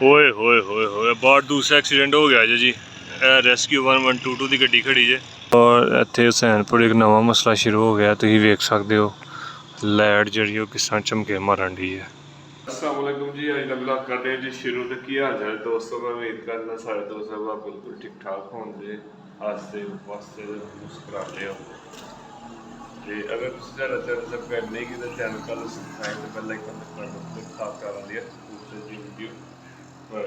होए होए होए होए बाहर दूसरा एक्सीडेंट हो गया जी। रेस्क्यू 1122 की गड्डी खड़ी जे और इत्थे हुसैनपुर एक नवा मसला शुरू हो गया। तुसीं वेख सकते हो लाइट जी किस तरह झमके मारन डी है। अस्सलाम वालेकुम जी, अज का ब्लॉग करते हैं जी शुरू। तो की हाल चाल दोस्तों, मैं उम्मीद करना सारे दोस्त सब बिल्कुल ठीक ठाक होंगे, हसते वसते मुस्कुराते हो। तो अगर तुम ज़्यादा चैनल सबसक्राइब नहीं किया चैनल कर लो सबसक्राइब, बेल आइकन पर खास करा दिया दूसरे जी वीडियो पर।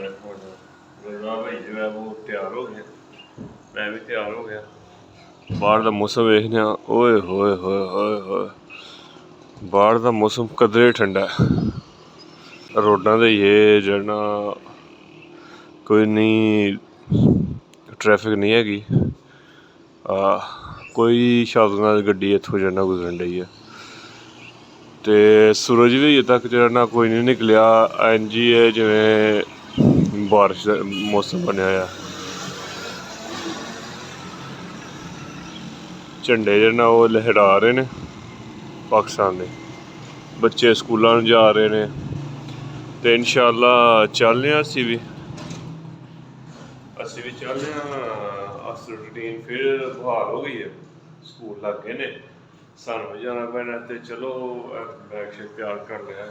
भाई जो है वो तैयार हो गया, मैं भी तैयार हो गया। बाहर का मौसम देखने ओए होए होए होए होए, बाहर का मौसम कदरे ठंडा है। रोडा ते ये जड़ना कोई नहीं, ट्रैफिक नहीं हैगी, कोई शब्द नाल गड्डी इत्थों जड़ना गुजरन डई है। तो सूरज भी अजे तक जड़ना कोई नहीं निकलिया, इंज ही है जिवें बारिश का मौसम बनया है। झंडे जड़ना वो लहरा रहे ने पाकिस्तान दे, बच्चे स्कूलों जा रहे ने। तो इंशाअल्लाह चलने असी भी चलने। अस रूटीन फिर बहाल हो गई है, स्कूल लग गए ने, सानू भी जाना पैना। तो चलो बैग शैग तैयार कर लिया,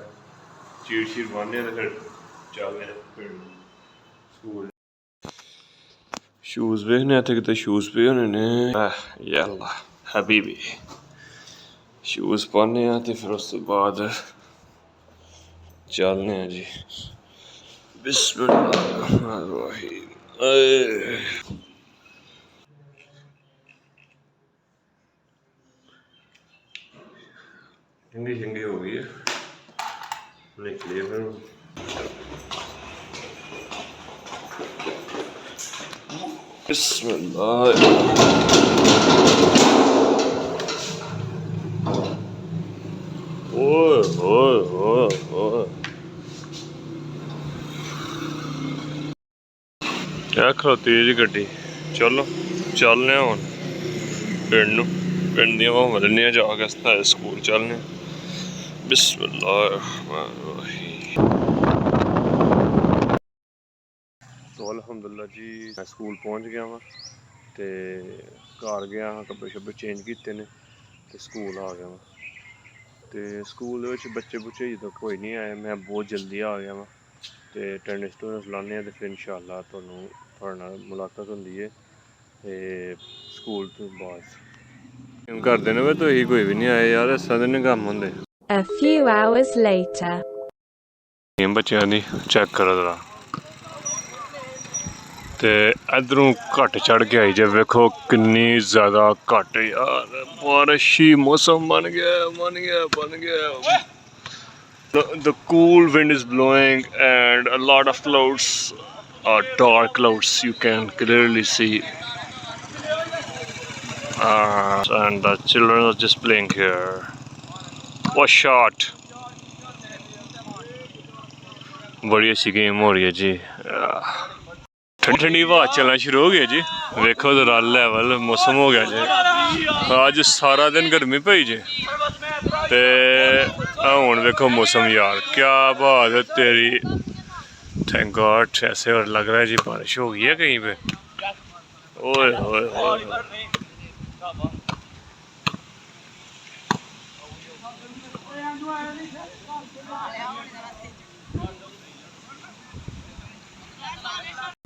चीट शीट बांधने तो फिर चलने फिर स्कूल। शूज़ वेखने इत्थे किते शूज़ पे होने ने, यल्ला हबीबी शूज़ पाने तो फिर उस तो बाद चलने जी। बिस्मिल्लाहिर्रहमानिर्रहीम। ठंडी ठंडी हो गई है, निकलिए फिर। बिस्मिल्लाह। ओए ओए ओए ओए, क्या खलोती है जी गड्डी। चलो चलने हुन पिंड नूं, पिंड दियां हवां लैने जाके स्कूल चलने। बिस्मिल्लाहिर्रहमानिर्रहीम। तो अल्हम्दुलिल्लाह जी मैं स्कूल पहुँच गया वां ते घर गया हाँ, कपड़े शपड़े चेंज कीते ने ते स्कूल आ गया वां। तो स्कूल बच्चे बुच्चे अजे तक कोई नहीं आए, मैं बहुत जल्दी आ गया वां। तो अटेंडेंस टूडेंस लाने तो फिर इंशाअल्लाह थोड़े नाल मुलाकात होंदी है स्कूल तो बाद करते ने। तो ही कोई भी नहीं आए यार, इस तरह दे कम्म होंदे। A few hours later. बच्चों की चेक करो जरा, तो इधरों घट चढ़ के आई जे, वेखो किन्नी ज़्यादा घट यार, बारिश ही मौसम बन गया बन गया बन गया। The cool wind is blowing and a lot of clouds are dark clouds, you can clearly see. And the children are just playing here. What shot! बड़ी अच्छी गेम हो रही है जी। ठंडी ठंडी हवा चलना शुरू हो गई जी, देखो जरा लेवल मौसम हो गया जी। आज सारा दिन गर्मी पई जे, ते हुण देखो मौसम यार क्या बात है तेरी। थैंक गॉड, ऐसे और लग रहा है जी बारिश हो गई है कहीं पे। ओए ओए ओए,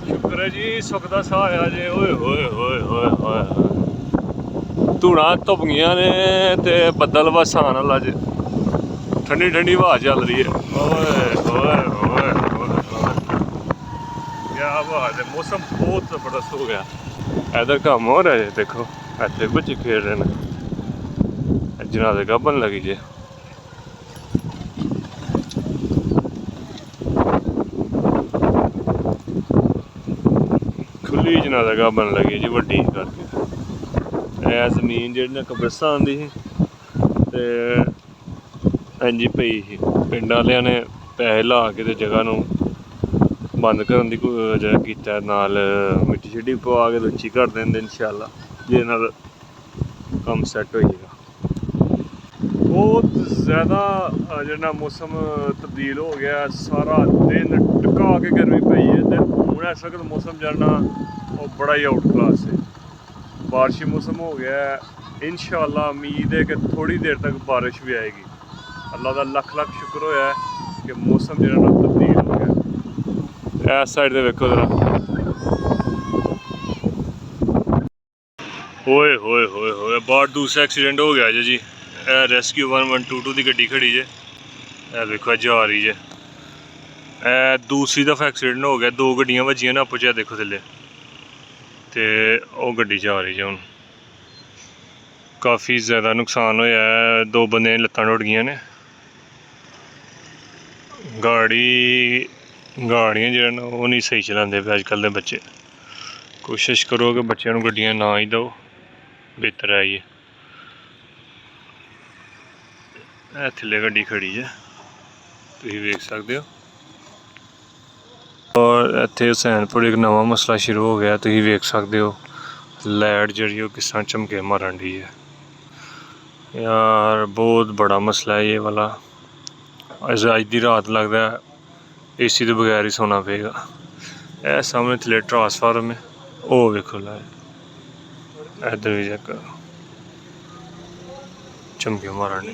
शुक्र है जी सुख दा साह आया जे। ओए होए होए होए होए, धूड़ा धुप गईयां ने ते बदल बस आने वाला जे, ठंडी ठंडी हवा चल रही है। ओए ओए ओए ओए, क्या बात है, मौसम बहुत ज़बरदस्त हो गया। इधर काम हो रहा है, देखो इतने बच्चे खेल रहे हैं, जनाजे गाबन लगी जे। खुली जनाजा गाबन लगी जी वड्डी करके। जमीन जी कब्रिस्तान दी ही ते इंज पई ही, पिंड वालियां ने पैसे ला के जगह नूं बंद करन दी जगह कीता, नाल मिट्टी शिट्टी पवा के उच्ची कर देंगे इंशाअल्लाह, जिहदे नाल कम्म सैट हो जाएगा। बहुत ज़्यादा जिहड़ा मौसम तब्दील हो गया, सारा दिन टका के गर्मी पई ना इस वक्त मौसम जो ना वो बड़ा ही आउट क्लास है। बारिशी मौसम हो गया है, इंशाअल्लाह उम्मीद है कि थोड़ी देर तक बारिश भी आएगी। अल्लाह का लख लख शुक्र होया है कि मौसम जो ना तब्दील हो गया। इस साइड से वेखो जरा, होए होए होए होए बाहर दूसरा एक्सीडेंट हो गया जी। रेस्क्यू 1122 की गड्डी खड़ी जे, देखो जा रही जे। दूसरी दफ़ा एक्सीडेंट हो गया, 2 गड्डियां वजियां ना आपू च, देखो थल्ले ते वो गड्डी जा रही है। हुण काफ़ी ज़्यादा नुकसान होया है, 2 बंदे लत्तां टुट गईयां ने। गाड़ियां जो ना वो नहीं सही चलाते पे अजकल के बच्चे। कोशिश करो कि बच्चों को गड्डियां ना ही दो, बेहतर है ये। थल्ले गड्डी खड़ी है, तुसीं वेख सकते हो। और इत्थे हुसैनपुर एक नवा मसला शुरू हो गया, तुसीं वेख सकते हो। लाइट जी किस तरह झमके मारन डी है यार, बहुत बड़ा मसला है ये वाला। अज दी रात लगता है AC के बगैर ही सोना पेगा। ए सामने थल्ले ट्रांसफार्म है, वो वेखो लाइट, इधर भी चेक करो, झमके मारन डी।